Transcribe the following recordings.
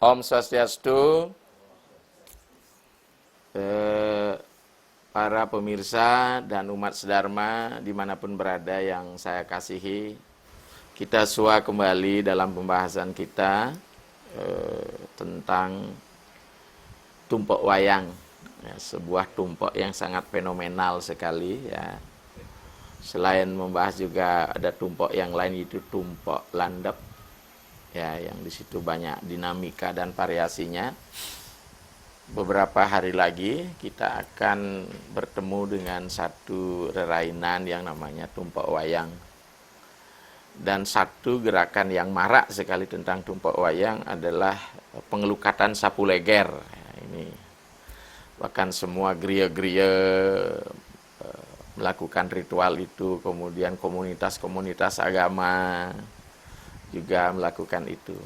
Om Swastiastu, para pemirsa dan umat sedharma dimanapun berada yang saya kasihi. Kita sua kembali dalam pembahasan kita tentang tumpok wayang, ya, sebuah tumpok yang sangat fenomenal sekali. Ya. Selain membahas juga ada tumpok yang lain, itu tumpok landep, ya, yang di situ banyak dinamika dan variasinya. Beberapa hari lagi kita akan bertemu dengan satu rerainan yang namanya tumpok wayang. Dan satu gerakan yang marak sekali tentang tumpok wayang adalah pengelukatan sapu leger. Ini bahkan semua geria-geria melakukan ritual itu, kemudian komunitas-komunitas agama juga melakukan itu.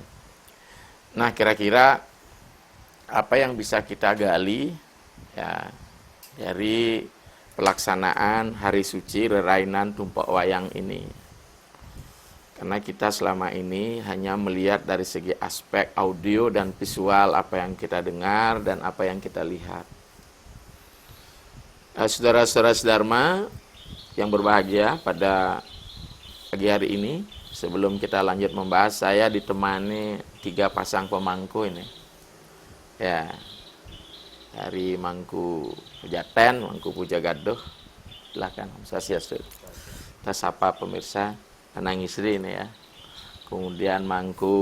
Nah, kira-kira apa yang bisa kita gali, ya, dari pelaksanaan hari suci rerainan tumpok wayang ini? Karena kita selama ini hanya melihat dari segi aspek audio dan visual, apa yang kita dengar dan apa yang kita lihat. Saudara-saudara sedharma yang berbahagia, pada pagi hari ini, sebelum kita lanjut membahas, saya ditemani 3 pasang pemangku ini. Ya, dari Mangku Pejaten, Mangku Pujagadoh. Silakan, Om Swastiastu. Kita sapa pemirsa, Anang Isri ini ya. Kemudian Mangku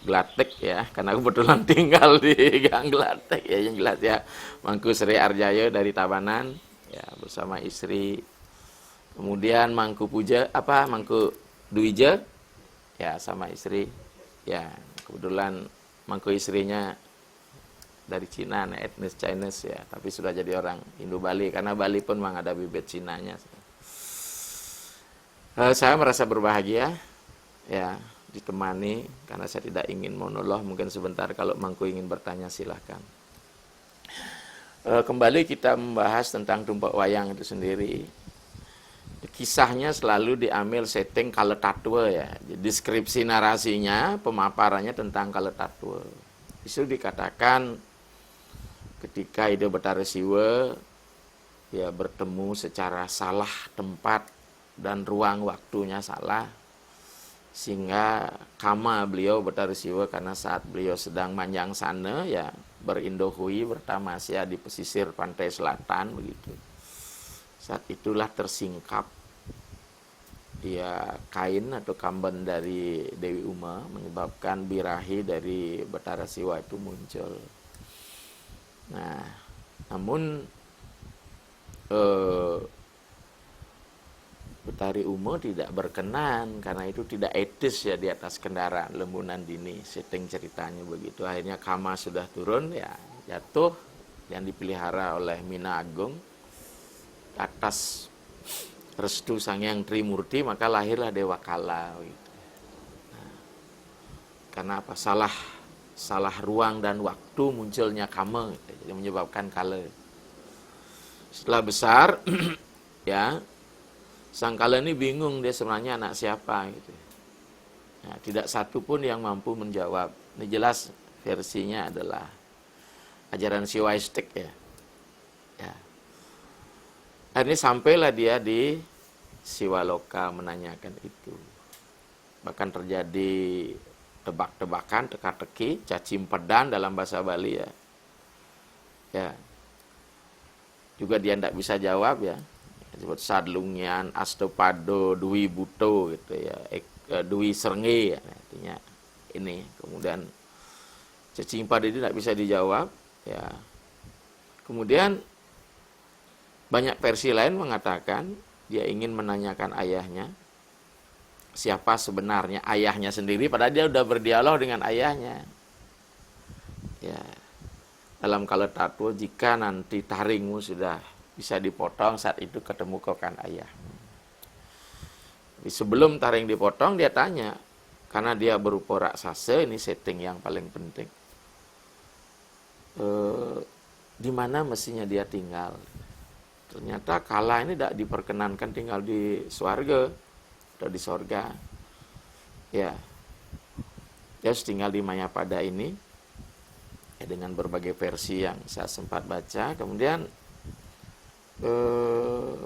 Glatek ya, karena kebetulan tinggal di Gang Glatek ya, yang jelas ya. Mangku Sri Arjaya dari Tabanan ya, bersama istri. Kemudian Mangku Mangku Duija ya, sama istri. Ya, kebetulan Mangku istrinya dari Cina, etnis Chinese ya, tapi sudah jadi orang Indo-Bali, karena Bali pun memang ada bibit Cinanya. Saya merasa berbahagia ya, ditemani, karena saya tidak ingin monolog. Mungkin sebentar kalau Mangku ingin bertanya, silahkan. Kembali kita membahas tentang tumpok wayang itu sendiri. Kisahnya selalu diambil setting Kaletatwe ya. Deskripsi narasinya, pemaparannya tentang Kaletatwe. Itu dikatakan ketika Ida Betara Siwa ya bertemu secara salah tempat dan ruang waktunya salah, sehingga kama beliau Betara Siwa, karena saat beliau sedang manjang sana ya, berindohui bertamasya di pesisir pantai selatan begitu. Saat itulah tersingkap ya kain atau kamben dari Dewi Uma, menyebabkan birahi dari Betara Siwa itu muncul. Nah, namun Betari Uma tidak berkenan, karena itu tidak etis ya di atas kendaraan lembunan dini, setting ceritanya begitu. Akhirnya kama sudah turun ya, jatuh yang dipelihara oleh Mina Agung atas restu Sang Hyang Trimurti, maka lahirlah Dewa Kala gitu. Nah, karena apa? Salah ruang dan waktu munculnya kama gitu, jadi menyebabkan kala. Setelah besar ya, Sang Kala ini bingung dia sebenarnya anak siapa gitu. Nah, tidak satu pun yang mampu menjawab. Ini jelas versinya adalah ajaran Siwaistik ya. Ya. Akhirnya sampailah dia di Siwaloka menanyakan itu. Bahkan terjadi tebak-tebakan, teka-teki, cacimpedan dalam bahasa Bali ya. Ya. Juga dia tidak bisa jawab ya. Disebut Sadlungyan, Astopado, Dwi Buto gitu ya. Dwi Srenge ya, artinya ini. Kemudian cacimpada itu tidak bisa dijawab ya. Kemudian banyak versi lain mengatakan dia ingin menanyakan ayahnya, siapa sebenarnya ayahnya sendiri, padahal dia sudah berdialog dengan ayahnya. Ya, dalam Kaletatwe, jika nanti taringmu sudah bisa dipotong, saat itu ketemu kau kan ayahmu. Jadi sebelum taring dipotong, dia tanya, karena dia berupa raksasa, ini setting yang paling penting. Di mana mestinya dia tinggal? Ternyata Kala ini tidak diperkenankan tinggal di swarga atau di sorga. Ya. Ya, tinggal di Mayapada ini ya, dengan berbagai versi yang saya sempat baca. Kemudian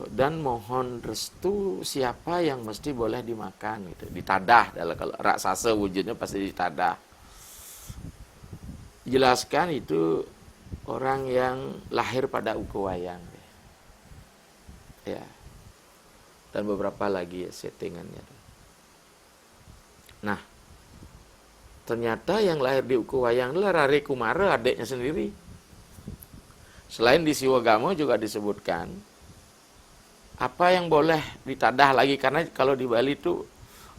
dan mohon restu siapa yang mesti boleh dimakan gitu. Ditadah, kalau raksasa wujudnya pasti ditadah. Jelaskan itu orang yang lahir pada Uku Wayang. Ya. Dan beberapa lagi ya settingannya. Nah, ternyata yang lahir di Uku Wayang adalah Rari Kumara, adiknya sendiri. Selain di Siwagamo juga disebutkan apa yang boleh ditadah lagi, karena kalau di Bali itu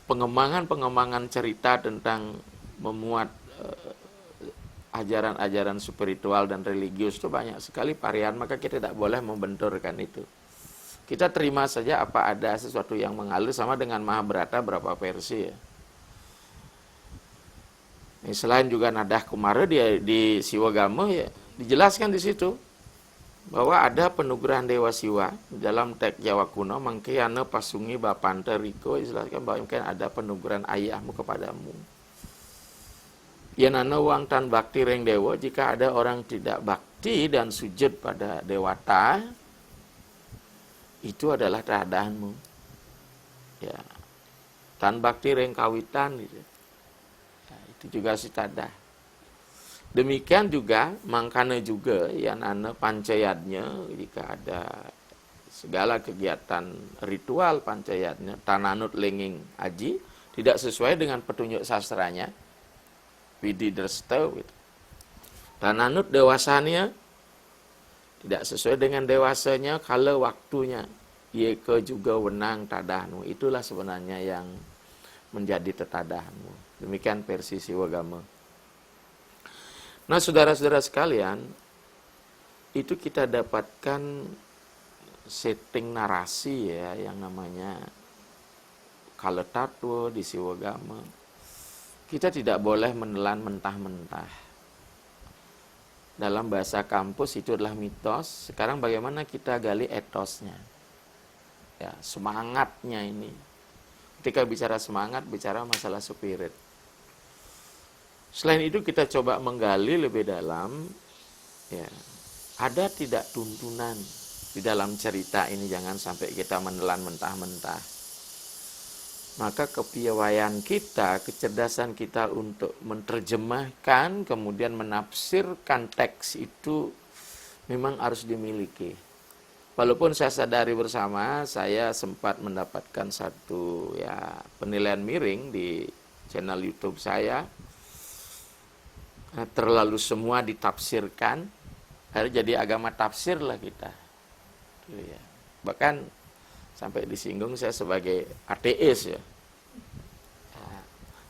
pengembangan cerita tentang memuat ajaran-ajaran spiritual dan religius itu banyak sekali varian, maka kita tidak boleh membenturkan itu. Kita terima saja apa ada sesuatu yang mengalir, sama dengan Mahabharata berapa versi ya. Selain juga Nadah Kumara di Siwagamo ya dijelaskan di situ bahwa ada penugrahan Dewa Siwa dalam teks Jawa kuno, mangkeyana pasungi bapanta riko, dijelaskan bahwa mungkin ada penugrahan ayahmu kepadamu. Yanana wang tan bakti reng dewa, jika ada orang tidak bakti dan sujud pada dewata, itu adalah tadahanmu. Ya. Tan bakti reng kawitan gitu. Ya, itu juga si tadah. Demikian juga mangkana juga yanana pancayatnya, jika ada segala kegiatan ritual pancayatnya tananut lenging aji tidak sesuai dengan petunjuk sastranya, Widi Dresta gitu. Tananut dewasanya tidak sesuai dengan dewasanya kala waktunya, yeke juga wenang tadahmu. Itulah sebenarnya yang menjadi tetadahmu. Demikian versi Siwagamo. Nah, saudara-saudara sekalian, itu kita dapatkan setting narasi ya, yang namanya Kaletatwa di Siwagamo. Kita tidak boleh menelan mentah-mentah. Dalam bahasa kampus itu adalah mitos. Sekarang bagaimana kita gali etosnya? Ya, semangatnya ini. Ketika bicara semangat, bicara masalah spirit. Selain itu kita coba menggali lebih dalam, ya, ada tidak tuntunan di dalam cerita ini, jangan sampai kita menelan mentah-mentah. Maka kepiawaian kita, kecerdasan kita untuk menerjemahkan, kemudian menafsirkan teks itu memang harus dimiliki. Walaupun saya sadari bersama, saya sempat mendapatkan satu ya penilaian miring di channel YouTube saya. Terlalu semua ditafsirkan, akhirnya jadi agama tafsir lah kita. Ya. Bahkan sampai disinggung saya sebagai ateis ya.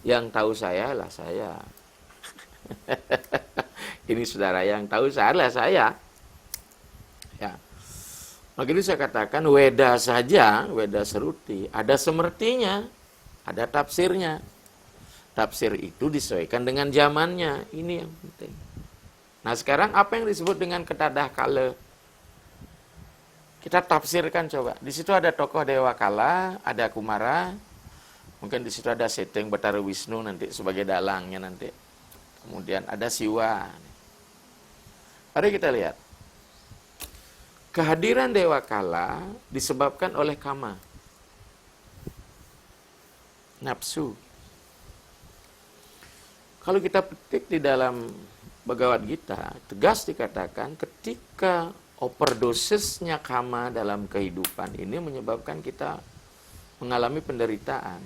Yang tahu saya lah saya. Ini saudara yang tahu saya lah saya. Ya. Makanya saya katakan Weda saja, Weda Seruti, ada semertinya, ada tafsirnya. Tafsir itu disesuaikan dengan zamannya. Ini yang penting. Nah, sekarang apa yang disebut dengan ketadah kala? Kita tafsirkan coba. Di situ ada tokoh Dewa Kala, ada Kumara. Mungkin di situ ada setting Betara Wisnu nanti sebagai dalangnya nanti. Kemudian ada Siwa. Mari kita lihat. Kehadiran Dewa Kala disebabkan oleh kama. Nafsu. Kalau kita petik di dalam Bhagavad Gita, tegas dikatakan ketika overdosisnya kama dalam kehidupan ini menyebabkan kita mengalami penderitaan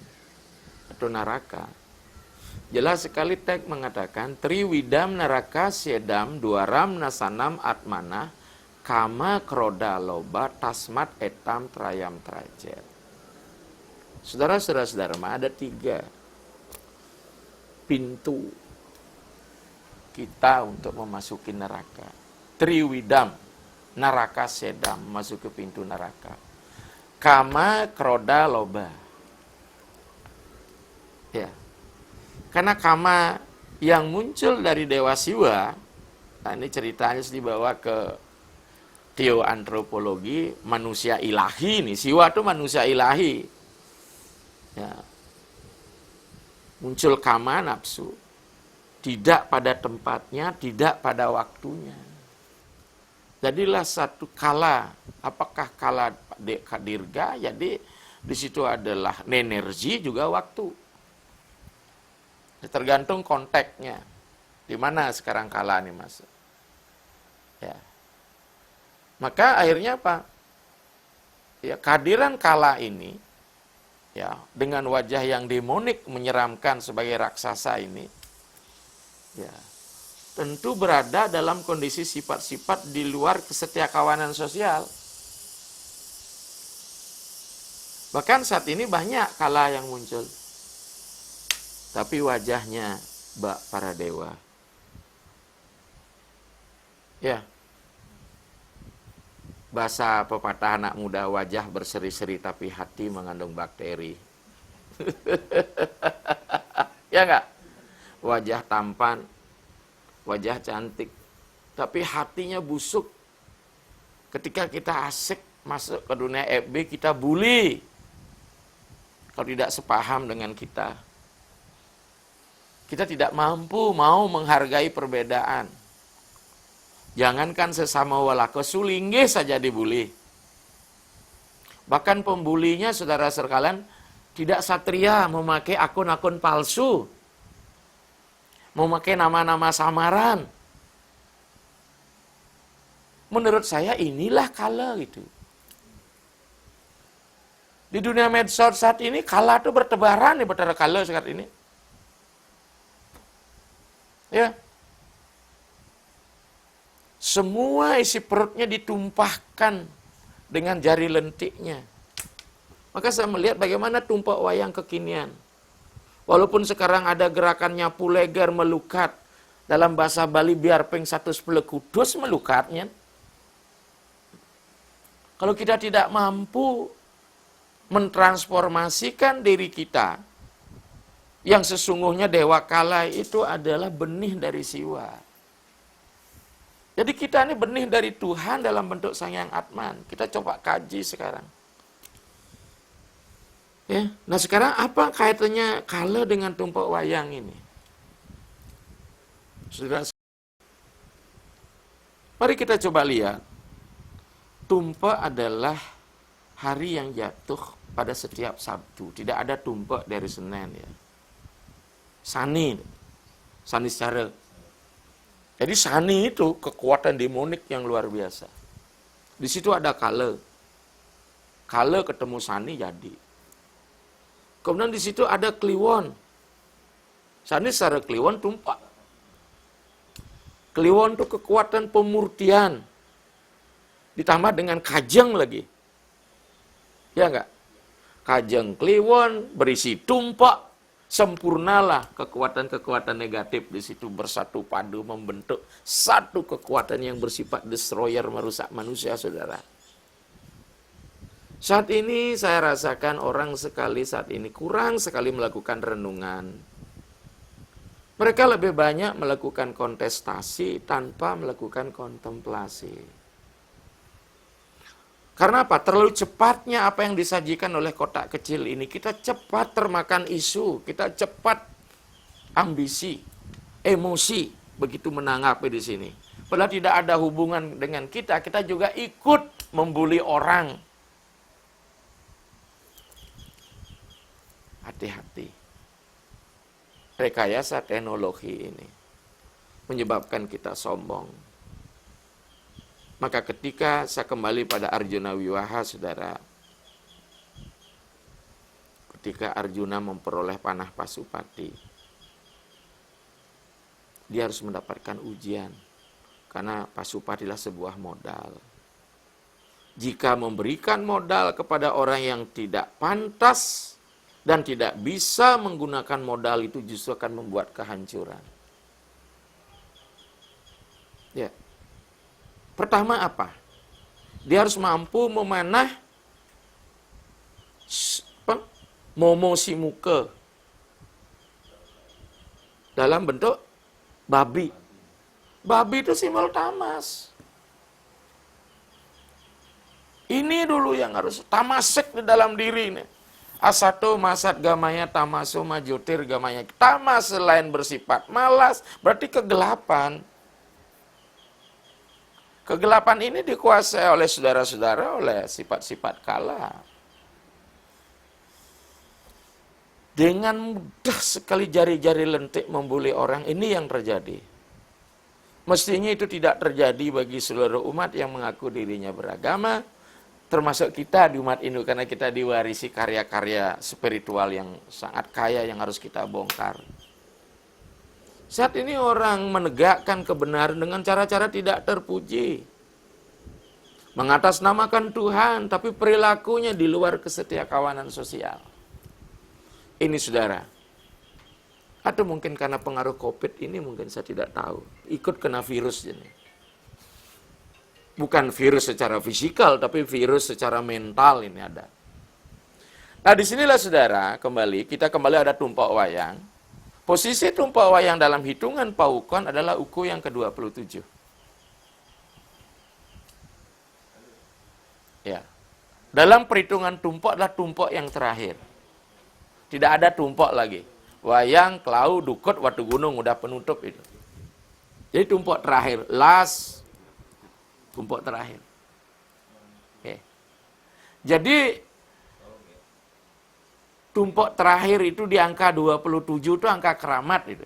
atau naraka. Jelas sekali teks mengatakan triwidam naraka syedam duaram nasanam atmana kama kroda loba tasmat etam trayam trajet. Saudara-saudara, ada 3 pintu kita untuk memasuki neraka. Triwidam, neraka sedam, masuk ke pintu neraka. Kama kroda loba. Ya. Karena kama yang muncul dari Dewa Siwa, nah ini ceritanya dibawa ke teoantropologi manusia ilahi nih. Siwa itu manusia ilahi. Ya. Muncul kama nafsu. tidak pada tempatnya, tidak pada waktunya. Jadilah satu kala, apakah kala dirga, jadi di situ adalah energi juga waktu. Tergantung konteksnya. Di mana sekarang kala nih Mas? Ya. Maka akhirnya apa? Ya, kehadiran kala ini, ya, dengan wajah yang demonik menyeramkan sebagai raksasa ini, ya, tentu berada dalam kondisi sifat-sifat di luar kesetiakawanan sosial. Bahkan saat ini banyak kala yang muncul. Tapi wajahnya para dewa. Ya. Bahasa pepatah anak muda, wajah berseri-seri tapi hati mengandung bakteri. Ya enggak? Wajah tampan, wajah cantik, tapi hatinya busuk. Ketika kita asik masuk ke dunia FB, kita bully. Kalau tidak sepaham dengan kita. Kita tidak mampu mau menghargai perbedaan. Jangankan sesama walako, sulingge saja dibully. Bahkan pembulinya, saudara sekalian, tidak satria, memakai akun-akun palsu. Memakai nama-nama samaran. Menurut saya inilah kala gitu. Di dunia medsos saat ini, kala itu bertebaran di betara kala saat ini. Ya. Semua isi perutnya ditumpahkan dengan jari lentiknya. Maka saya melihat bagaimana tumpak wayang kekinian. Walaupun sekarang ada gerakan nyapu leger melukat. Dalam bahasa Bali biar peng 110 kudus melukatnya. Kalau kita tidak mampu mentransformasikan diri kita, yang sesungguhnya dewa kala itu adalah benih dari siwa. Jadi kita ini benih dari Tuhan dalam bentuk Sang Hyang Atman. Kita coba kaji sekarang. Ya, nah sekarang apa kaitannya kala dengan tumpak wayang ini? Saudara, mari kita coba lihat. Tumpak adalah hari yang jatuh pada setiap Sabtu. Tidak ada tumpak dari Senin ya. Sani secara. Jadi sani itu kekuatan demonik yang luar biasa. Di situ ada kala. Kala ketemu sani jadi. Kemudian di situ ada kliwon. Sani secara kliwon tumpak. Kliwon itu kekuatan pemurtian. Ditambah dengan kajeng lagi. Ya enggak? Kajeng kliwon berisi tumpak. Sempurnalah kekuatan-kekuatan negatif di situ bersatu padu membentuk satu kekuatan yang bersifat destroyer merusak manusia, saudara. Saat ini saya rasakan orang sekali saat ini kurang sekali melakukan renungan. Mereka lebih banyak melakukan kontestasi tanpa melakukan kontemplasi. Karena apa? Terlalu cepatnya apa yang disajikan oleh kotak kecil ini. Kita cepat termakan isu, kita cepat ambisi, emosi, begitu menanggapi di sini. Padahal tidak ada hubungan dengan kita, kita juga ikut membuli orang. Hati-hati. Rekayasa teknologi ini menyebabkan kita sombong. Maka ketika saya kembali pada Arjuna Wiwaha, saudara, ketika Arjuna memperoleh panah Pasupati, dia harus mendapatkan ujian, karena Pasupati adalah sebuah modal. Jika memberikan modal kepada orang yang tidak pantas dan tidak bisa menggunakan modal itu, justru akan membuat kehancuran. Ya. Pertama apa? Dia harus mampu memanah momo si muka dalam bentuk babi. Babi itu simbol tamas. Ini dulu yang harus tamasek di dalam diri ini. Asato masat gamaya tamaso majotir gamaya. Tamas selain bersifat malas, berarti kegelapan. Kegelapan ini dikuasai oleh saudara-saudara, oleh sifat-sifat kala. Dengan mudah sekali jari-jari lentik membuli orang, ini yang terjadi. Mestinya itu tidak terjadi bagi seluruh umat yang mengaku dirinya beragama, termasuk kita di umat Hindu, karena kita diwarisi karya-karya spiritual yang sangat kaya yang harus kita bongkar. Saat ini orang menegakkan kebenaran dengan cara-cara tidak terpuji. Mengatasnamakan Tuhan, tapi perilakunya di luar kesetiakawanan sosial. Ini saudara. Atau mungkin karena pengaruh COVID ini, mungkin saya tidak tahu. Ikut kena virus ini. Bukan virus secara fisikal, tapi virus secara mental ini ada. Nah, disinilah saudara, kita kembali ada tumpak wayang. Posisi tumpak wayang dalam hitungan Paukon adalah uku yang ke-27. Ya. Dalam perhitungan tumpak adalah tumpak yang terakhir. Tidak ada tumpak lagi. Wayang, kelau, dukut, watu gunung, udah penutup itu. Jadi tumpak terakhir, last tumpak terakhir. Oke. Jadi tumpak terakhir itu di angka 27 itu angka keramat itu.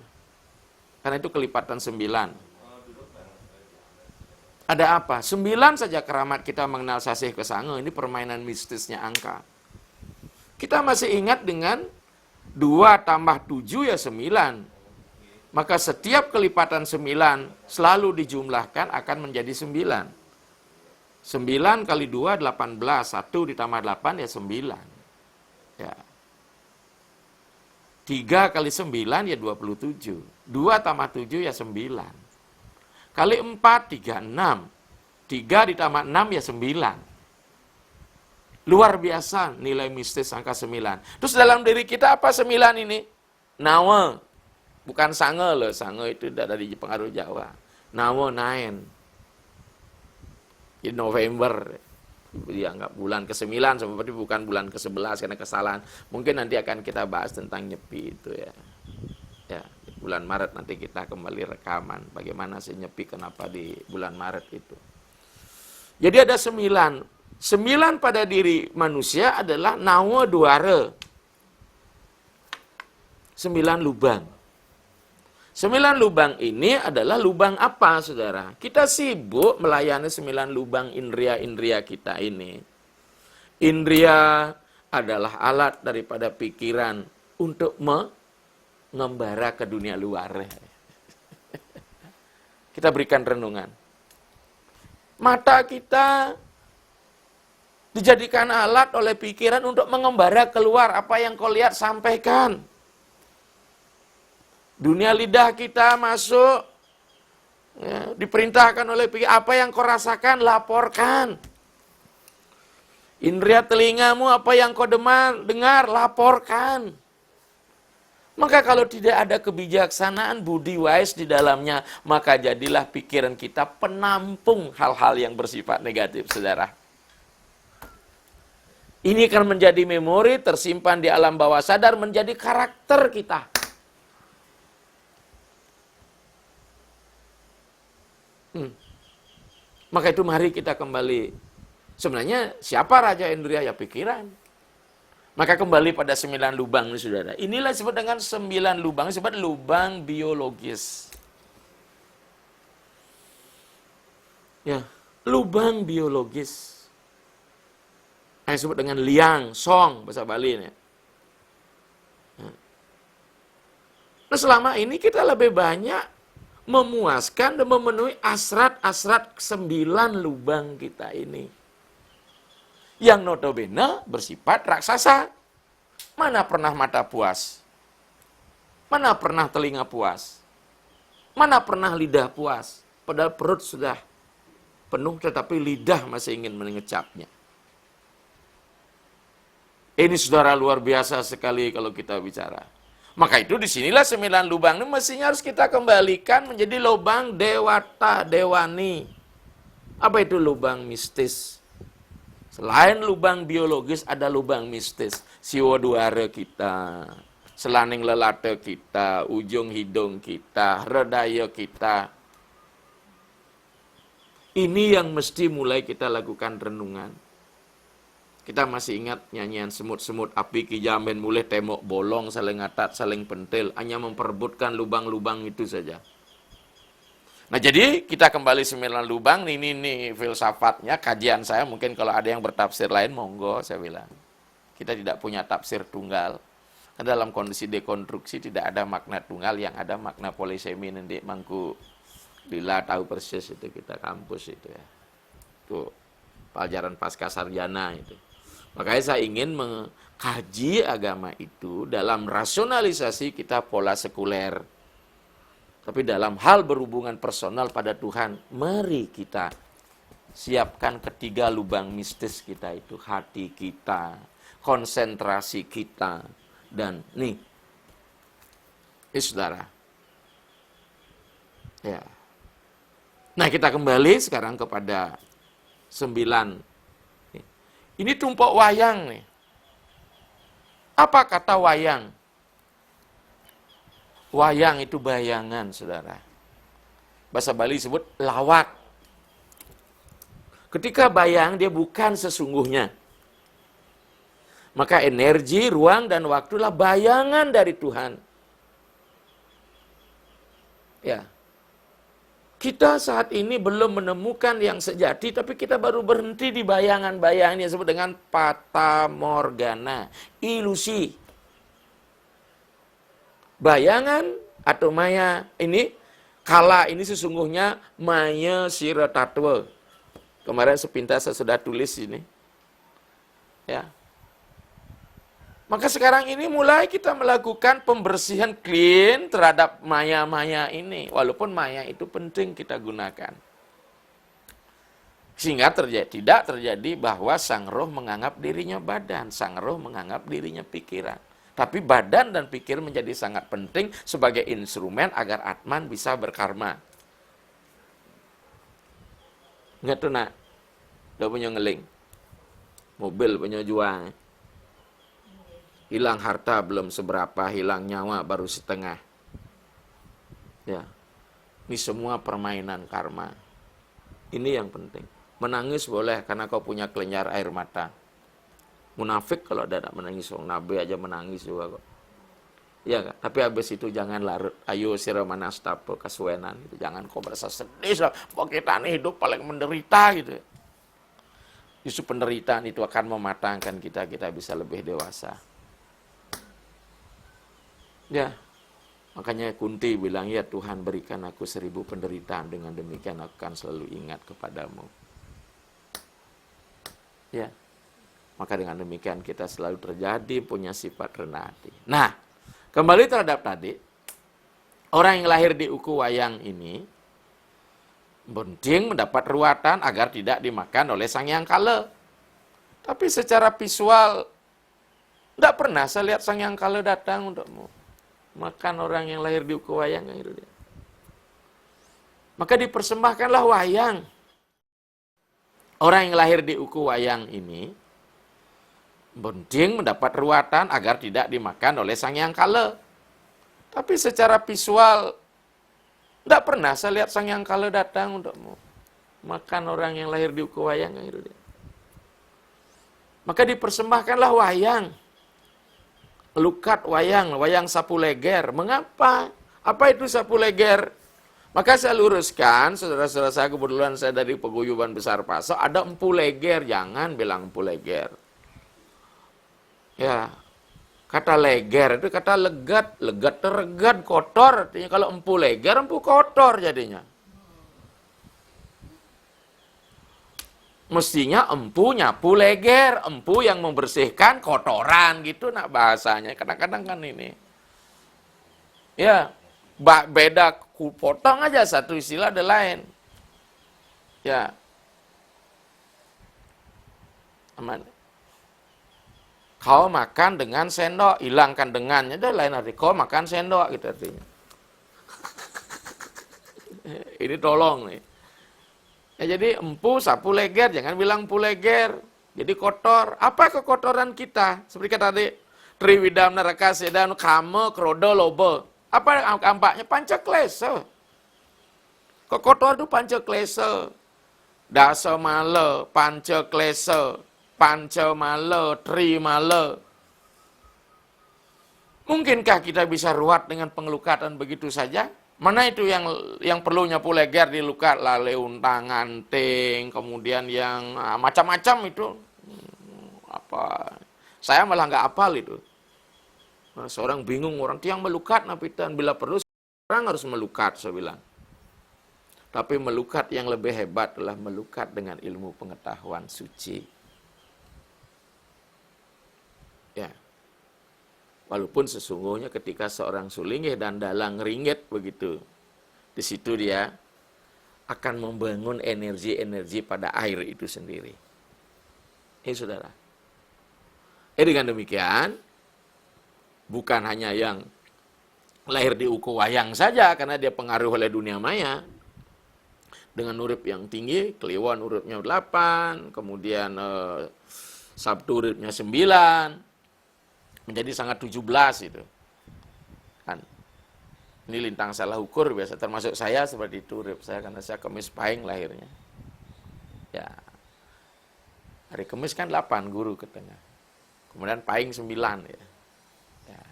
Karena itu kelipatan 9. Ada apa? 9 saja keramat kita mengenal sasih kesange. Ini permainan mistisnya angka. Kita masih ingat dengan 2 tambah 7 ya 9. Maka setiap kelipatan 9 selalu dijumlahkan akan menjadi 9. 9 kali 2, 18. 1 ditambah 8 ya 9. Ya. 3 kali 9 ya 27. 2 tambah 7 ya 9. Kali 4, 36. 3 ditambah 6 ya 9. Luar biasa nilai mistis angka 9. Terus dalam diri kita apa 9 ini? Nawa. Bukan sange loh, sange itu dari pengaruh Jawa. Nawa, 9. Di November, dianggap bulan ke-9, seperti bukan bulan ke-11 karena kesalahan. Mungkin nanti akan kita bahas tentang nyepi itu ya. Ya, bulan Maret nanti kita kembali rekaman. Bagaimana sih nyepi, kenapa di bulan Maret itu. Jadi ada 9. 9 pada diri manusia adalah nawa duara. 9 lubang. 9 lubang ini adalah lubang apa, saudara? Kita sibuk melayani 9 lubang indria-indria kita ini. Indria adalah alat daripada pikiran untuk mengembara ke dunia luar. Kita berikan renungan. Mata kita dijadikan alat oleh pikiran untuk mengembara keluar. Apa yang kau lihat, sampaikan. Dunia lidah kita masuk, ya, diperintahkan oleh pikiran. Apa yang kau rasakan, laporkan. Indria telingamu, apa yang kau dengar, laporkan. Maka kalau tidak ada kebijaksanaan, budi wise di dalamnya, maka jadilah pikiran kita penampung hal-hal yang bersifat negatif, saudara. Ini akan menjadi memori tersimpan di alam bawah sadar, menjadi karakter kita. Maka itu mari kita kembali. Sebenarnya siapa Raja Indria? Ya pikiran. Maka kembali pada 9 lubang ini, saudara. Inilah disebut dengan 9 lubang, disebut lubang biologis. Ya, lubang biologis. Yang disebut dengan liang, song, bahasa Bali ini. Nah, selama ini kita lebih banyak memuaskan dan memenuhi asrat-asrat 9 lubang kita ini. Yang notabene bersifat raksasa. Mana pernah mata puas? Mana pernah telinga puas? Mana pernah lidah puas? Padahal perut sudah penuh, tetapi lidah masih ingin mengecapnya. Ini saudara luar biasa sekali kalau kita bicara. Maka itu disinilah 9 lubang ini mestinya harus kita kembalikan menjadi lubang dewata, dewani. Apa itu lubang mistis? Selain lubang biologis ada lubang mistis. siwa duara kita, selaning lelate kita, ujung hidung kita, redaya kita. Ini yang mesti mulai kita lakukan renungan. Kita masih ingat nyanyian semut-semut api kijamen mulai temok bolong, saling atat, saling pentil, hanya memperebutkan lubang-lubang itu saja. Nah jadi kita kembali 9 lubang, ini filsafatnya, kajian saya, mungkin kalau ada yang bertafsir lain, monggo saya bilang. Kita tidak punya tafsir tunggal. Karena dalam kondisi dekonstruksi tidak ada makna tunggal, yang ada makna polisemi nanti mangku. Lila tahu persis itu, kita kampus itu ya. Itu pelajaran pasca sarjana itu. Makanya saya ingin mengkaji agama itu dalam rasionalisasi kita pola sekuler. Tapi dalam hal berhubungan personal pada Tuhan, mari kita siapkan ketiga lubang mistis kita itu. Hati kita, konsentrasi kita, dan nih, saudara. Ya. Nah kita kembali sekarang kepada 9. Ini tumpuk wayang nih. Apa kata wayang? Wayang itu bayangan, saudara. Bahasa Bali disebut lawak. Ketika bayang, dia bukan sesungguhnya. Maka energi, ruang, dan waktulah bayangan dari Tuhan. Ya. Kita saat ini belum menemukan yang sejati, tapi kita baru berhenti di bayangan-bayangan yang disebut dengan fata morgana, ilusi. Bayangan atau maya ini, kala ini sesungguhnya maya sira tatwa. Kemarin sepintas saya sudah tulis ini. Ya. Maka sekarang ini mulai kita melakukan pembersihan clean terhadap maya-maya ini. Walaupun maya itu penting kita gunakan. Sehingga tidak terjadi bahwa sang roh menganggap dirinya badan. Sang roh menganggap dirinya pikiran. Tapi badan dan pikir menjadi sangat penting sebagai instrumen agar Atman bisa berkarma. Nggak tuh nak? Udah punya ngeling. Mobil punya jual. Hilang harta belum seberapa, hilang nyawa baru setengah. Ya. Ini semua permainan karma. Ini yang penting. Menangis boleh karena kau punya kelenjar air mata. Munafik kalau ada menangis, orang Nabi aja menangis juga kok. Iya kan? Tapi habis itu jangan larut. Ayo sira manastapo kasuenan gitu. Jangan kau merasa sedih, bahwa kita ini hidup paling menderita gitu. Justru penderitaan itu akan mematangkan kita bisa lebih dewasa. Ya, makanya Kunti bilang, ya Tuhan berikan aku 1000 penderitaan, dengan demikian aku akan selalu ingat kepadamu. Ya, maka dengan demikian kita selalu terjadi punya sifat rendah hati. Nah, kembali terhadap tadi, orang yang lahir di uku wayang ini, penting mendapat ruatan agar tidak dimakan oleh sang yang kala. Tapi secara visual, tidak pernah saya lihat sang yang kala datang untukmu. Makan orang yang lahir di uku wayang itu dia. Maka dipersembahkanlah wayang. Orang yang lahir di uku wayang ini penting mendapat ruatan agar tidak dimakan oleh sang yang kala. Tapi secara visual tidak pernah saya lihat sang yang kala datang untukmu. Makan orang yang lahir di uku wayang itu dia. Maka dipersembahkanlah wayang. Lukat wayang sapu leger. Mengapa? Apa itu sapu leger? Maka saya luruskan, saudara-saudara saya, kebetulan saya dari Paguyuban Besar Paso, ada empu leger. Jangan bilang empu leger. Ya, kata leger itu kata legat. Legat terlegat, kotor. Artinya kalau empu leger, empu kotor jadinya. Mestinya empu nyapu leger, empu yang membersihkan kotoran gitu nak bahasanya. Kadang-kadang kan ini. Ya, beda potong aja satu istilah ada lain. Ya. Aman. Kau makan dengan sendok, hilangkan dengannya, itu lain arti. Kau makan sendok gitu artinya. Ini tolong nih. Ya, jadi empu, sapu leger, jangan bilang empu leger. Jadi kotor. Apa kekotoran kita? Seperti kata tadi, triwidam neraka sedan kama krodo lobo. Apa dampaknya? Pancaklesa. Kekotoran itu pancaklesa. Dasa mala, pancaklesa, pancamala, trimala. Mungkinkah kita bisa ruat dengan pengelukatan begitu saja? Mana itu yang perlu nyapu leger dilukat, laleuntang, anting, kemudian yang macam-macam itu. Apa? Saya malah nggak apal itu. Nah, seorang bingung, orang tiang melukat napitan, bila perlu orang harus melukat, saya bilang. Tapi melukat yang lebih hebat adalah melukat dengan ilmu pengetahuan suci. Ya. Walaupun sesungguhnya ketika seorang sulingih dan dalang ringgit begitu, di situ dia akan membangun energi-energi pada air itu sendiri. Saudara. Dengan demikian, bukan hanya yang lahir di uku wayang saja, karena dia pengaruh oleh dunia maya. Dengan urip yang tinggi, Kliwon uripnya 8, kemudian Sabtu uripnya 9, menjadi sangat 17 itu. Kan. Ini lintang salah ukur biasa, termasuk saya seperti itu urip saya, karena saya Kemis Pahing lahirnya. Ya. Hari Kemis kan 8 guru ke tengah. Kemudian Pahing 9 ya. Ya.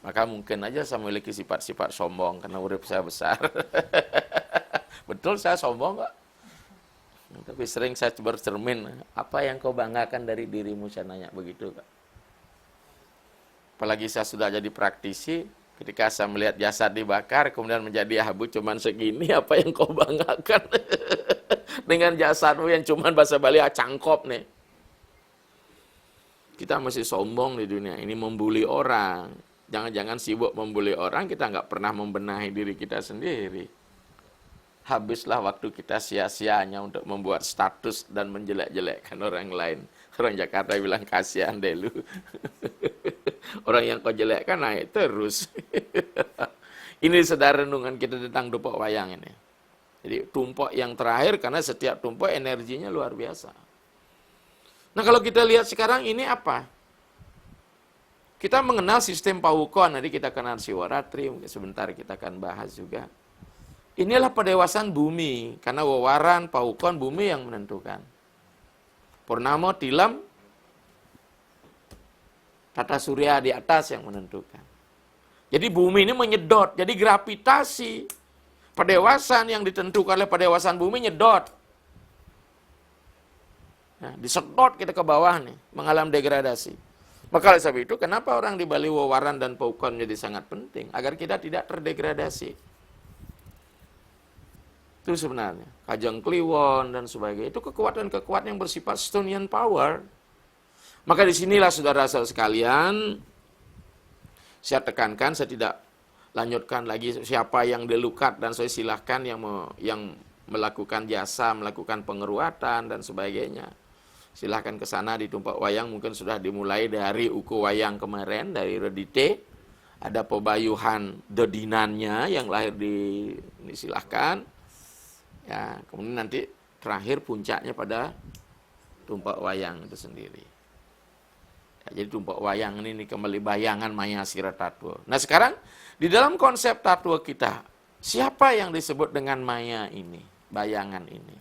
Maka mungkin aja saya memiliki sifat-sifat sombong karena urip saya besar. Betul saya sombong kok. Tapi sering saya bercermin, apa yang kau banggakan dari dirimu, saya nanya begitu Kak. Apalagi saya sudah jadi praktisi, ketika saya melihat jasad dibakar, kemudian menjadi abu cuman segini, apa yang kau banggakan? Dengan jasadmu yang cuman bahasa Bali cangkop nih. Kita masih sombong di dunia ini, membuli orang. Jangan-jangan sibuk membuli orang, kita nggak pernah membenahi diri kita sendiri. Habislah waktu kita sia-sianya untuk membuat status dan menjelek-jelekkan orang lain. Orang Jakarta bilang kasihan deh lu. Orang yang kau jelekkan naik terus. Ini saudara renungan kita tentang tumpuk wayang ini. Jadi tumpuk yang terakhir, karena setiap tumpuk energinya luar biasa. Nah kalau kita lihat sekarang ini apa? Kita mengenal sistem Pawukon, nanti kita kenal Siwaratri, mungkin sebentar kita akan bahas juga. Inilah pendewasaan bumi, karena Wewaran, Pawukon, bumi yang menentukan. Purnama, Tilam, tata surya di atas yang menentukan. Jadi bumi ini menyedot, jadi gravitasi pendewasaan yang ditentukan oleh pendewasaan bumi nyedot. Nah, disedot kita ke bawah nih, mengalami degradasi. Maka oleh sebab itu, kenapa orang di Bali Wewaran dan Pawukon menjadi sangat penting, agar kita tidak terdegradasi. Itu sebenarnya. Kajang Kliwon dan sebagainya. Itu kekuatan-kekuatan yang bersifat Stonian power. Maka disinilah saudara-saudara sekalian, saya tekankan, saya tidak lanjutkan lagi siapa yang dilukat, dan saya silahkan yang melakukan jasa, melakukan pengeruatan dan sebagainya. Silahkan ke sana di Tumpak Wayang, mungkin sudah dimulai dari Uku Wayang kemarin, dari Redite. Ada pebayuhan dedinannya yang lahir ini silahkan. Ya, kemudian nanti terakhir puncaknya pada Tumpak Wayang itu sendiri. Ya, jadi Tumpak Wayang ini kembali bayangan maya sira tattwa. Nah sekarang di dalam konsep tattwa kita, siapa yang disebut dengan maya ini, bayangan ini?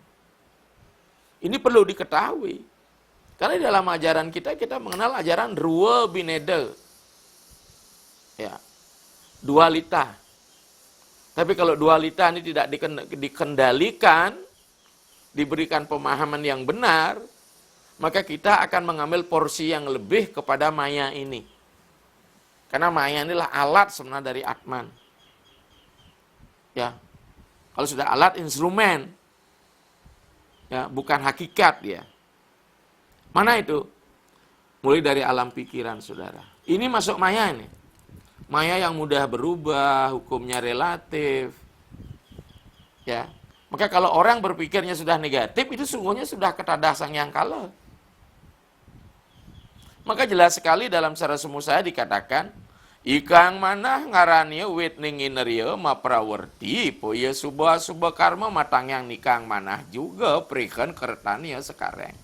Ini perlu diketahui. Karena di dalam ajaran kita mengenal ajaran Ruwa Bineda. Ya, dualita. Tapi kalau dualita ini tidak dikendalikan, diberikan pemahaman yang benar, maka kita akan mengambil porsi yang lebih kepada maya ini. Karena maya inilah alat sebenarnya dari Atman. Ya, kalau sudah alat, instrumen, ya, bukan hakikat dia. Mana itu? Mulai dari alam pikiran, saudara. Ini masuk maya ini. Maya yang mudah berubah, hukumnya relatif. Ya. Maka kalau orang berpikirnya sudah negatif, itu sungguhnya sudah ketadah sang yang kala. Maka jelas sekali dalam cara semu saya dikatakan, ikang manah ngarania wit ninginerio maprawerti, poya subah karma matang yang nikang manah juga perikan kertania sekarang.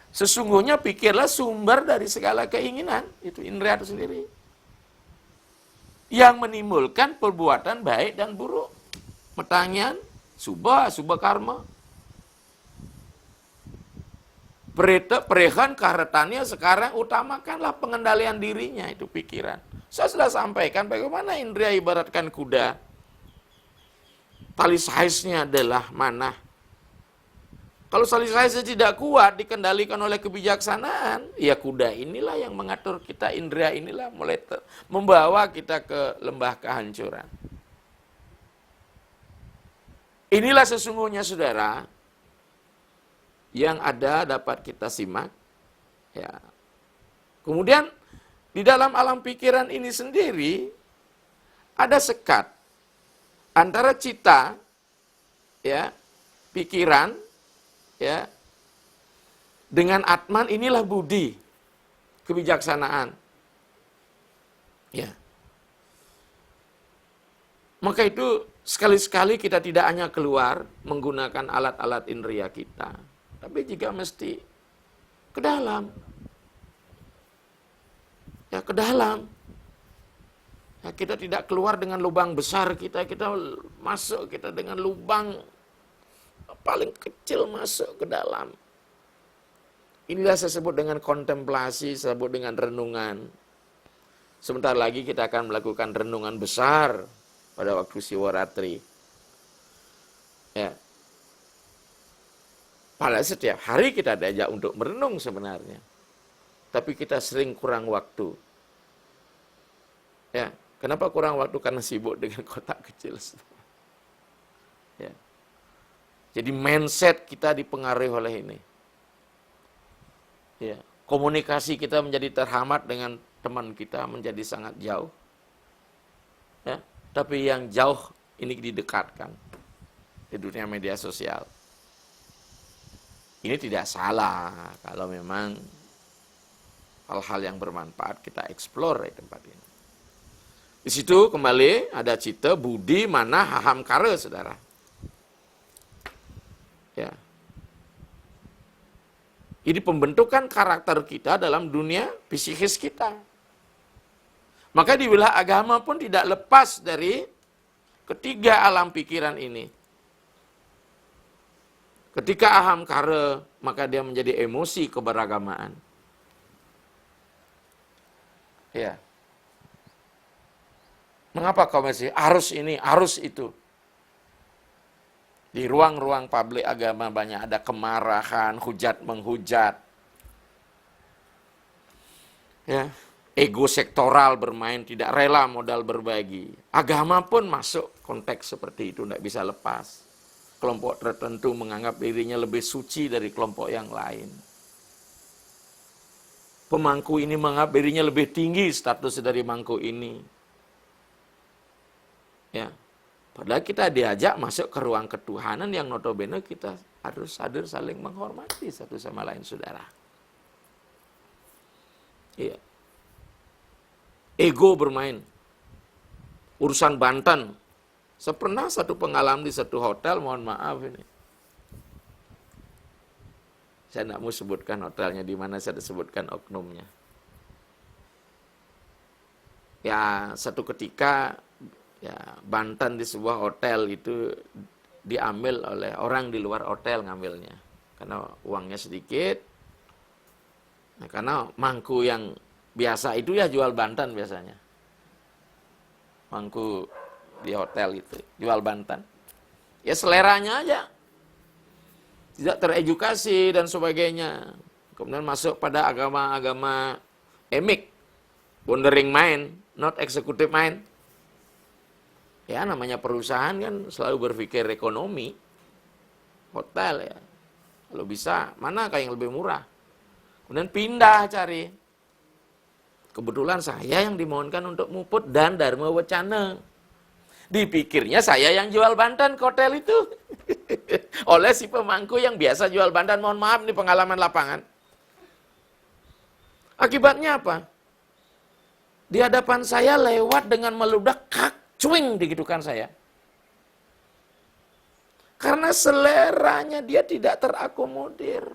Sesungguhnya pikirlah sumber dari segala keinginan. Itu indera itu sendiri. Yang menimbulkan perbuatan baik dan buruk. Metangian, subha karma. Perehan karetannya sekarang utamakanlah pengendalian dirinya, itu pikiran. Saya sudah sampaikan bagaimana indera ibaratkan kuda. Tali saisnya adalah mana. Kalau tali saisnya tidak kuat dikendalikan oleh kebijaksanaan, ya kuda inilah yang mengatur kita, indera inilah mulai membawa kita ke lembah kehancuran. Inilah sesungguhnya saudara yang ada dapat kita simak. Ya. Kemudian di dalam alam pikiran ini sendiri ada sekat antara cita, ya, pikiran, ya, dengan atman, inilah budi, kebijaksanaan. Ya. Maka itu sekali-sekali kita tidak hanya keluar menggunakan alat-alat indera kita, tapi juga mesti ke dalam. Ya, ke dalam. Ya, kita tidak keluar dengan lubang besar kita masuk kita dengan lubang paling kecil masuk ke dalam. Inilah saya sebut dengan kontemplasi, saya sebut dengan renungan. Sebentar lagi kita akan melakukan renungan besar pada waktu Siwaratri. Ya. Padahal setiap hari kita diajak untuk merenung sebenarnya. Tapi kita sering kurang waktu. Ya. Kenapa kurang waktu? Karena sibuk dengan kotak kecil. Ya. Jadi mindset kita dipengaruhi oleh ini. Ya. Komunikasi kita menjadi terhambat dengan teman kita menjadi sangat jauh. Ya. Tapi yang jauh ini didekatkan di dunia media sosial. Ini tidak salah kalau memang hal-hal yang bermanfaat kita explore di tempat ini. Di situ kembali ada cita, budi, mana, haham, kara, saudara. Ya. Ini pembentukan karakter kita dalam dunia psikis kita. Maka di wilayah agama pun tidak lepas dari ketiga alam pikiran ini. Ketika aham kara, maka dia menjadi emosi keberagamaan. Ya. Mengapa kau masih arus ini, arus itu? Di ruang-ruang publik agama banyak ada kemarahan, hujat menghujat. Ya, ego sektoral bermain, tidak rela modal berbagi. Agama pun masuk konteks seperti itu, tidak bisa lepas. Kelompok tertentu menganggap dirinya lebih suci dari kelompok yang lain. Pemangku ini menganggap dirinya lebih tinggi status dari mangku ini. Ya, padahal kita diajak masuk ke ruang ketuhanan yang notabene kita harus sadar saling menghormati satu sama lain, saudara. Iya. Ego bermain. Urusan Banten. Saya pernah satu pengalaman di satu hotel, mohon maaf ini. Saya tidak mau sebutkan hotelnya di mana, saya sebutkan oknumnya. Ya, satu ketika ya, Banten di sebuah hotel itu diambil oleh orang di luar hotel ngambilnya. Karena uangnya sedikit. Nah, karena mangku yang biasa itu ya jual Banten biasanya. Mangku di hotel itu jual Banten. Ya seleranya aja. Tidak teredukasi dan sebagainya. Kemudian masuk pada agama-agama emik. Wandering mind, not executive mind. Ya namanya perusahaan kan selalu berpikir ekonomi. Hotel ya. Kalau bisa, manakah yang lebih murah? Kemudian pindah cari. Kebetulan saya yang dimohonkan untuk muput dan Dharma Wacana. Dipikirnya saya yang jual Banten ke hotel itu. Oleh si pemangku yang biasa jual Banten. Mohon maaf, ini pengalaman lapangan. Akibatnya apa? Di hadapan saya lewat dengan meludak, kak, cuing digitukan saya. Karena seleranya dia tidak terakomodir.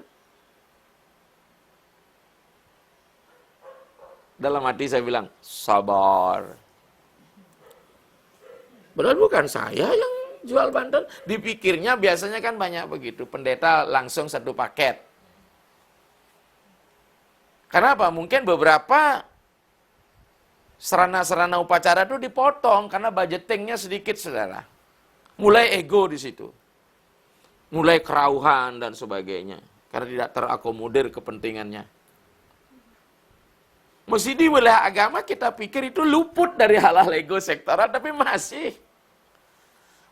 Dalam hati saya bilang, sabar. Padahal bukan saya yang jual banten. Dipikirnya biasanya kan banyak begitu. Pendeta langsung satu paket. Karena apa? Mungkin beberapa sarana-sarana upacara itu dipotong karena budgetingnya sedikit, saudara. Mulai ego di situ. Mulai kerauhan dan sebagainya. Karena tidak terakomodir kepentingannya. Mesti di wilayah agama kita pikir itu luput dari hal-hal ego sektoral, tapi masih.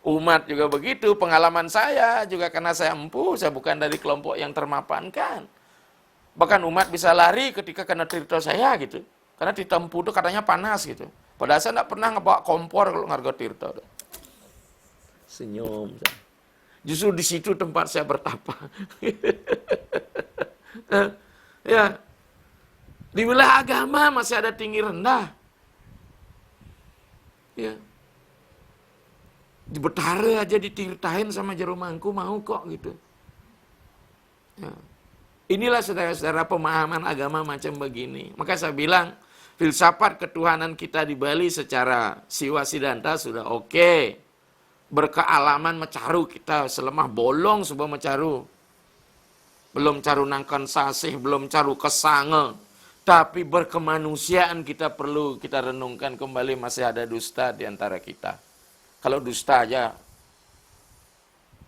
Umat juga begitu, pengalaman saya juga karena saya empu, saya bukan dari kelompok yang termapankan. Bahkan umat bisa lari ketika kena tirta saya gitu. Karena di Tempu itu katanya panas gitu. Padahal saya tidak pernah ngebawa kompor kalau ngarga tirta. Senyum. Justru di situ tempat saya bertapa. Ya. Di wilayah agama masih ada tinggi rendah. Ya. Di Betara aja ditirtain sama Jeromangku mau kok gitu. Ya. Inilah saudara-saudara pemahaman agama macam begini. Maka saya bilang, filsafat ketuhanan kita di Bali secara siwa sidanta sudah oke. Berkealaman mecaru kita selemah bolong sebuah mecaru. Belum caru nangkan sasih, belum caru kesange. Tapi berkemanusiaan kita perlu kita renungkan kembali, masih ada dusta di antara kita. Kalau dusta aja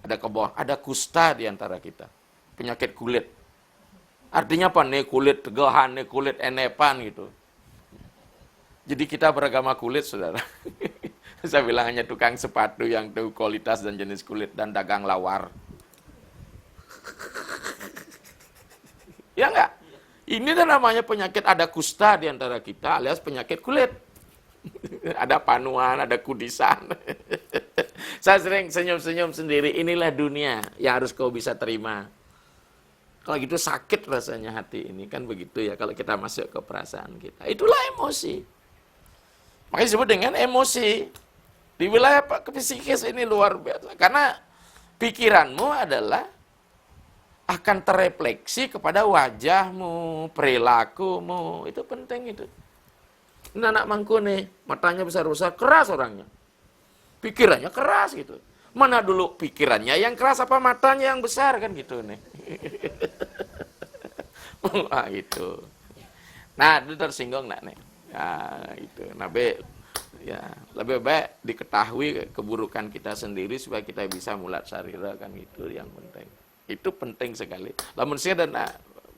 ada kebawah, ada kusta di antara kita. Penyakit kulit. Artinya apa? Nih kulit tegahan, nih kulit enepan gitu. Jadi kita beragama kulit, saudara. Saya bilang hanya tukang sepatu yang tahu kualitas dan jenis kulit dan dagang lawar. Ya enggak? Ini kan namanya penyakit, ada kusta di antara kita alias penyakit kulit. Ada panuan, ada kudisan. Saya sering senyum-senyum sendiri, inilah dunia yang harus kau bisa terima. Kalau gitu sakit rasanya hati ini, kan begitu ya kalau kita masuk ke perasaan kita. Itulah emosi. Makanya disebut dengan emosi. Di wilayah psikis ini luar biasa. Karena pikiranmu adalah akan terefleksi kepada wajahmu, perilakumu. Itu penting itu. Ini anak mangku nih, matanya besar-besar, keras orangnya. Pikirannya keras gitu. Mana dulu pikirannya yang keras apa matanya yang besar kan gitu nih. Wah gitu. Nah, itu tersinggung nak nih. Nah, itu. Nah, ya, lebih baik diketahui keburukan kita sendiri supaya kita bisa mulat sarira kan, itu yang penting. Itu penting sekali. Lamun saya dan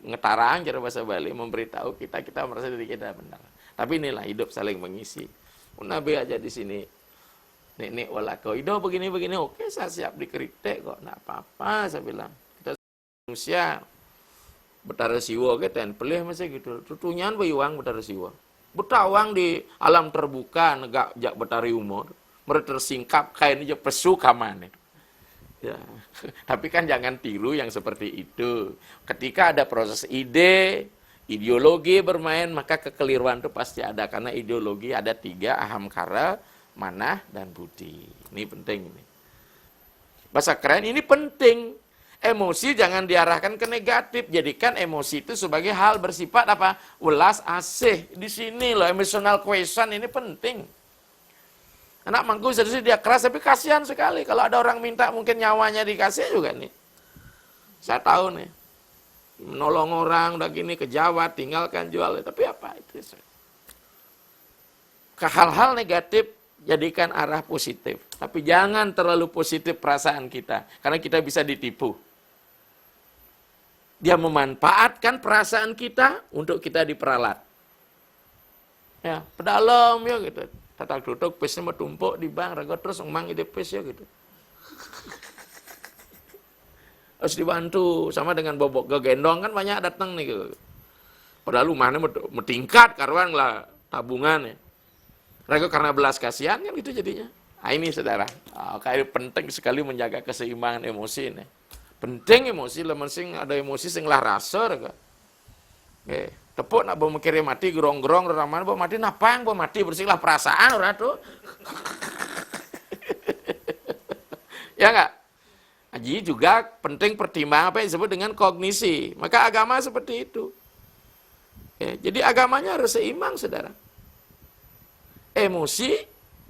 ngetarang cara bahasa Bali memberitahu kita merasa diri kita benar. Tapi inilah hidup saling mengisi. Nabi aja di sini. Nek walako hidup begini oke, saya siap dikritik kok, enggak apa-apa saya bilang. Kita manusia Betara siwa ke ten pelih masih gitu. Tutunyan bayuang Betara siwa. Betawang di alam terbuka negak jak betari umur. Mereka tersingkap kain aja pesu kaman. Ya. Tapi kan jangan tiru yang seperti itu. Ketika ada proses ide, ideologi bermain, maka kekeliruan itu pasti ada. Karena ideologi ada 3, ahamkara, manah, dan budi. Ini penting. Ini. Bahasa keren ini penting. Emosi jangan diarahkan ke negatif. Jadikan emosi itu sebagai hal bersifat apa? Welas asih. Di sini loh, emotional question ini penting. Anak mangku seharusnya dia keras, tapi kasihan sekali. Kalau ada orang minta mungkin nyawanya dikasih juga nih. Saya tahu nih. Menolong orang, udah gini ke Jawa, tinggalkan jual. Tapi apa itu? Ke hal-hal negatif, jadikan arah positif. Tapi jangan terlalu positif perasaan kita. Karena kita bisa ditipu. Dia memanfaatkan perasaan kita untuk kita diperalat. Ya, pedalam ya gitu. Tatak duduk, pesnya mau tumpuk di bank, raga terus emang ide pes ya gitu. Harus dibantu, sama dengan bobok gegendong kan banyak datang nih gitu. Padahal rumahnya metingkat karuan lah tabungan ya. Raga karena belas kasihan kan gitu jadinya. Nah ini saudara, kayak penting sekali menjaga keseimbangan emosi nih. Penting emosi, lemon sing ada emosi sing lah rasa raga. Oke. Tepuk nak bawa mikirnya mati, gerong-gerong, raman bawa mati, napang bawa mati, bersihlah perasaan orang tuh. Ya enggak? Jadi juga penting pertimbangan apa yang disebut dengan kognisi. Maka agama seperti itu. Jadi agamanya harus seimbang, saudara. Emosi,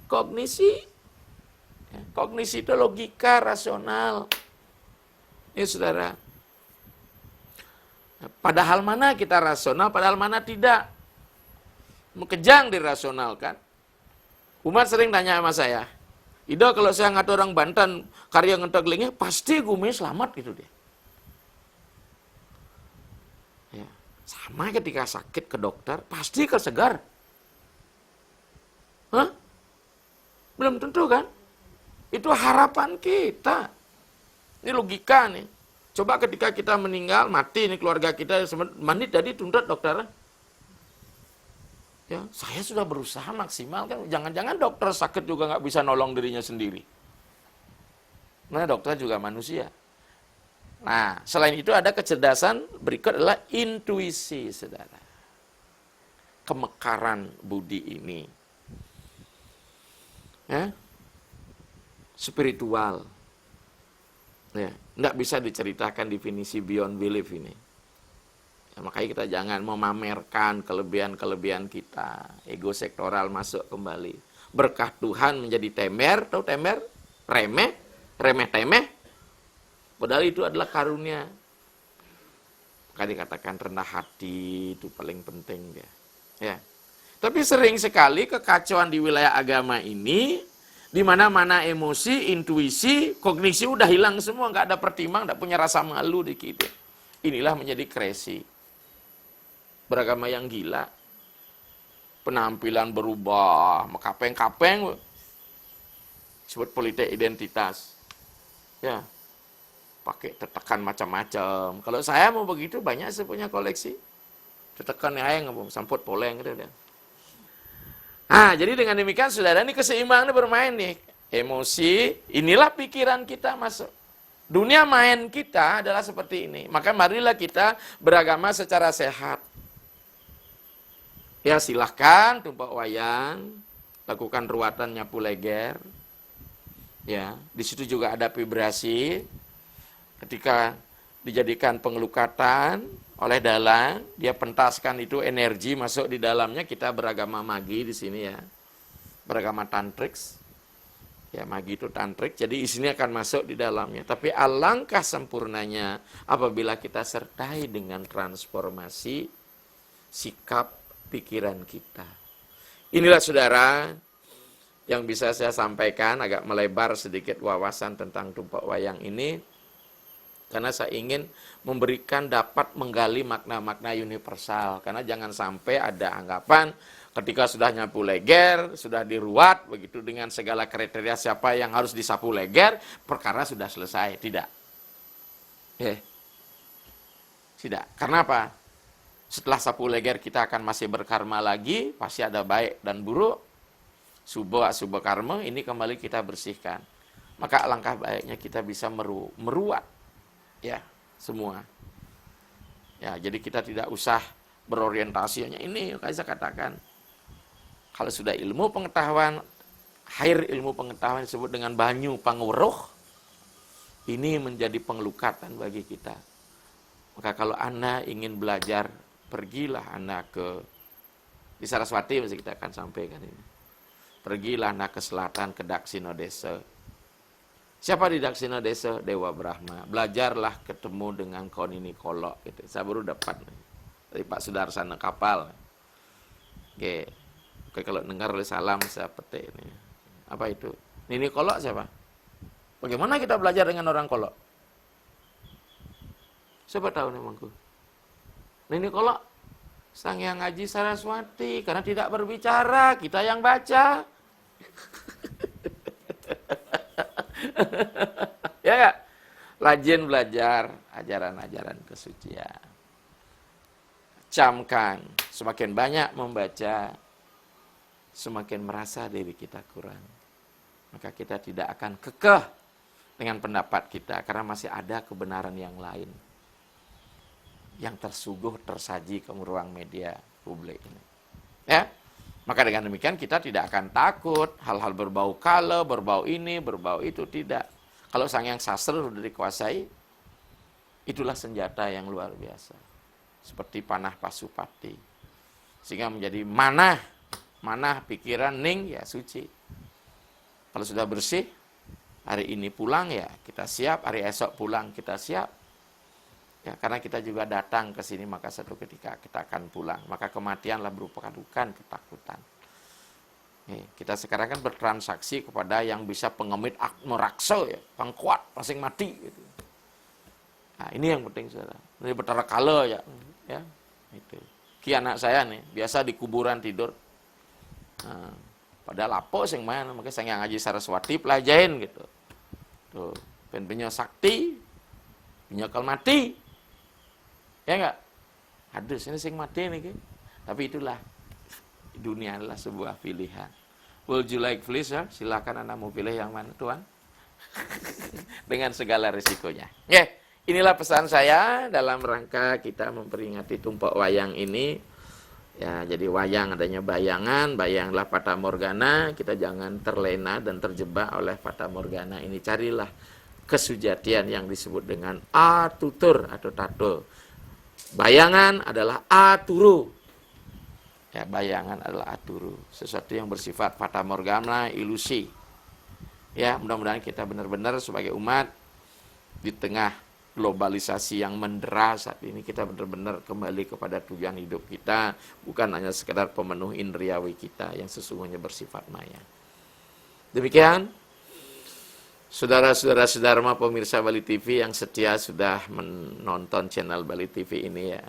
kognisi. Kognisi itu logika, rasional. Saudara. Padahal mana kita rasional, padahal mana tidak. Kejang dirasionalkan. Umat sering tanya sama saya, Ido kalau saya ngatur orang Banten, karya ngeteglingnya, pasti gume selamat gitu dia. Sama ketika sakit ke dokter, pasti kesegar. Hah? Belum tentu kan? Itu harapan kita. Ini logika nih. Coba ketika kita meninggal, mati nih keluarga kita, menit tadi tuntut dokter. Ya, saya sudah berusaha maksimal kan. Jangan-jangan dokter sakit juga nggak bisa nolong dirinya sendiri. Nah, dokter juga manusia. Nah, selain itu ada kecerdasan, berikut adalah intuisi, saudara. Kemekaran budi ini. Ya. Spiritual. Ya, nggak bisa diceritakan definisi beyond belief ini. Ya, makanya kita jangan memamerkan kelebihan-kelebihan kita. Ego sektoral masuk kembali. Berkah Tuhan menjadi temer, tahu temer? Remeh, remeh-temeh. Padahal itu adalah karunia. Maka dikatakan rendah hati itu paling penting dia. Ya. Tapi sering sekali kekacauan di wilayah agama ini, di mana-mana emosi, intuisi, kognisi udah hilang semua, nggak ada pertimbangan, nggak punya rasa malu di kita. Inilah menjadi crazy. Beragama yang gila. Penampilan berubah, kapeng-kapeng. Disebut politik identitas. Ya. Pakai tetekan macam-macam. Kalau saya mau begitu, banyak saya punya koleksi. Tetekan yang samput poleng gitu. Nah, jadi dengan demikian, saudara, ini keseimbangan bermain nih. Emosi, inilah pikiran kita masuk. Dunia main kita adalah seperti ini. Maka marilah kita beragama secara sehat. Ya, silahkan tumpak wayang, lakukan ruatan nyapu leger. Ya, di situ juga ada vibrasi. Ketika dijadikan pengelukatan oleh dalang, dia pentaskan itu energi masuk di dalamnya. Kita beragama magi di sini ya, beragama tantriks. Ya, magi itu tantrik, jadi isinya akan masuk di dalamnya. Tapi alangkah sempurnanya apabila kita sertai dengan transformasi sikap pikiran kita. Inilah saudara yang bisa saya sampaikan, agak melebar sedikit wawasan tentang tumpak wayang ini. Karena saya ingin memberikan, dapat menggali makna-makna universal. Karena jangan sampai ada anggapan ketika sudah nyapu leger, sudah diruat, begitu dengan segala kriteria siapa yang harus disapu leger, perkara sudah selesai. Tidak. Tidak. Karena apa? Setelah sapu leger kita akan masih berkarma lagi, pasti ada baik dan buruk. Subha karma, ini kembali kita bersihkan. Maka alangkah baiknya kita bisa meruat. Ya, semua. Ya, jadi kita tidak usah berorientasinya ini, kayak saya katakan. Kalau sudah ilmu pengetahuan, air ilmu pengetahuan disebut dengan banyu pangweruh, ini menjadi pengelukatan bagi kita. Maka kalau Anda ingin belajar, pergilah Anda di Saraswati, masih kita akan sampaikan ini. Pergilah Anda ke selatan, ke Daksina Desa. Siapa di Daksina Desa? Dewa Brahma. Belajarlah ketemu dengan Konini Kolok. Gitu. Saya baru dapat dari Pak Sudarsana kapal. Oke, kalau dengar oleh salam saya petik ini. Apa itu? Nini Kolok siapa? Bagaimana kita belajar dengan orang Kolok? Siapa tahu namanya? Nini Kolok Sang Hyang Haji Saraswati, karena tidak berbicara, kita yang baca. Ya, rajin belajar ajaran-ajaran kesucian. Camkan, semakin banyak membaca, semakin merasa diri kita kurang. Maka kita tidak akan kekeh dengan pendapat kita, karena masih ada kebenaran yang lain yang tersaji ke ruang media publik ini. Ya, maka dengan demikian kita tidak akan takut hal-hal berbau kala, berbau ini, berbau itu, tidak. Kalau Sang Hyang Sastra sudah dikuasai, itulah senjata yang luar biasa. Seperti panah Pasupati. Sehingga menjadi manah, pikiran, ning, ya suci. Kalau sudah bersih, hari ini pulang ya kita siap, hari esok pulang kita siap. Ya, karena kita juga datang ke sini, maka satu ketika kita akan pulang. Maka kematianlah merupakan bukan ketakutan. Kita sekarang kan bertransaksi kepada yang bisa pengemit meraksa, ya, yang kuat, masing mati. Gitu. Nah, ini yang penting, saudara. Ini betara kala ya, itu. Ki anak saya nih, biasa di kuburan tidur. Nah, padahal apa sing mana, makanya saya ngaji Saraswati pelajain gitu. Tuh, penyo sakti, penyokal mati. Ya enggak? Hadus ini sing mati nih. Tapi itulah, dunia adalah sebuah pilihan. Would you like please, ya? Silakan Anda mau pilih yang mana, Tuan? Dengan segala risikonya. Inilah pesan saya dalam rangka kita memperingati Tumpuk Wayang ini. Ya, jadi wayang adanya bayangan, bayanglah fata morgana, kita jangan terlena dan terjebak oleh fata morgana ini. Carilah kesujatian yang disebut dengan atutur atau tato. Bayangan adalah aturu. Ya, bayangan adalah aturu, sesuatu yang bersifat fata morgana, ilusi. Ya, mudah-mudahan kita benar-benar sebagai umat di tengah globalisasi yang mendera saat ini, kita benar-benar kembali kepada tujuan hidup kita, bukan hanya sekedar pemenuh indriawi kita yang sesungguhnya bersifat maya. Demikian, saudara-saudara Dharma pemirsa Bali TV yang setia sudah menonton channel Bali TV ini ya.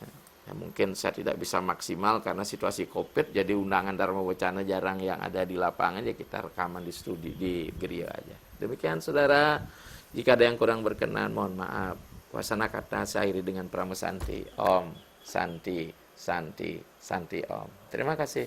Mungkin saya tidak bisa maksimal karena situasi COVID, jadi undangan Dharma Wacana jarang yang ada di lapangan, ya kita rekaman di studi di gereja aja. Demikian saudara, jika ada yang kurang berkenan mohon maaf. Wasana kata saya akhiri dengan Pramu Santi. Om Santi Santi Santi Om. Terima kasih.